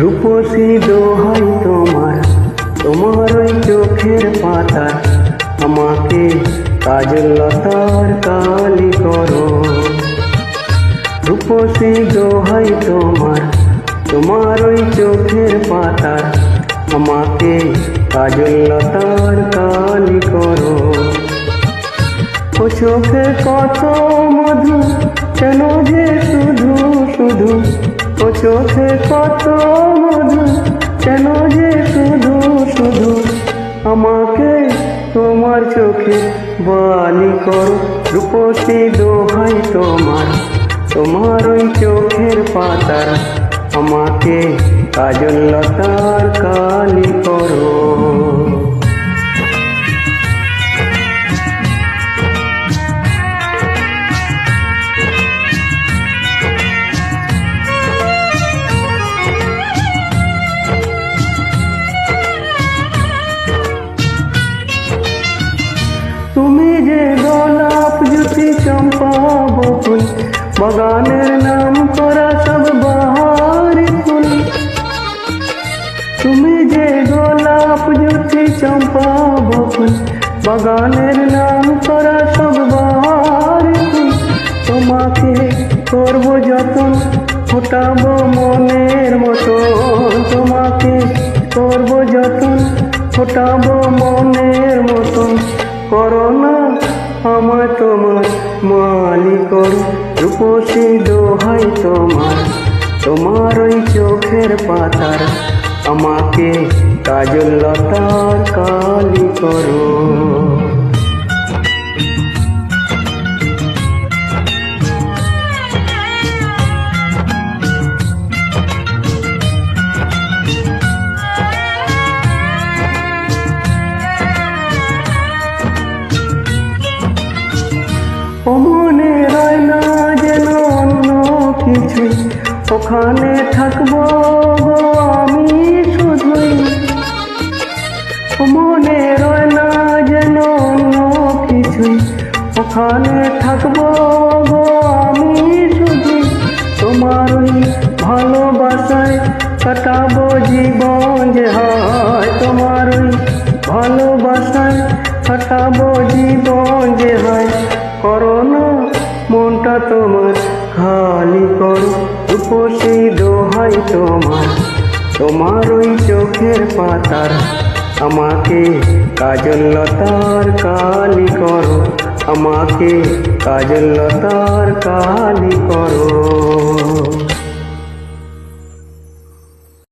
রূপসী দোহাই তোমার, তোমার ওই চোখের পাতা আমাকে কাজল লতার কালি করো। রূপসী দোহাই তোমার, তোমার ওই চোখের পাতা আমাকে কাজল লতার কালি করো। ও চোখে কত মধু, কেন যে শুধু শুধু, ও চোখে কত মধু, কেন যে শুধু শুধু আমাকে তোমার চোখে বালি করো। রূপসী দোহাই তোমার, তোমার ওই চোখের পাতার আমাকে কাজল লতার কালি করো। তুমি যে গোলাপ জুটি চম্পা বকুল, বাগানের নাম করা সব বাহারি ফুল। তুমি যে গোলাপ জুটি চম্পা বকুল, বাগানের নাম করা সব বাহারি ফুল। তোমাকে করবো যতন, ফোটাবো মনের মতন। তোমাকে করবো যতন, ফোটাবো মনের মতন। করো না আমায় তোমার মালি করো। রূপসী দোহাই তোমার, তোমার ওই চোখের পাতার আমাকে কাজল লতার কালি করো। ও মনে রয় না যেন অন্য কিছু, ওখানে থাকবো গো আমি শুধুই। ও মনে রয় না যেন অন্য কিছু, ওখানে থাকবো গো আমি শুধুই। তোমার ওই ভালোবাসায় কাটাবো জীবন যে হয়। তোমার ওই ভালোবাসায় কাটাবো জীবন যে হয়। করো না মনটা তোমার খালি করো। রূপসী দোহাই তোমার, তোমার ওই চোখের পাতার আমাকে কাজল লতার কালি করো। আমাকে কাজল লতার কালি করো।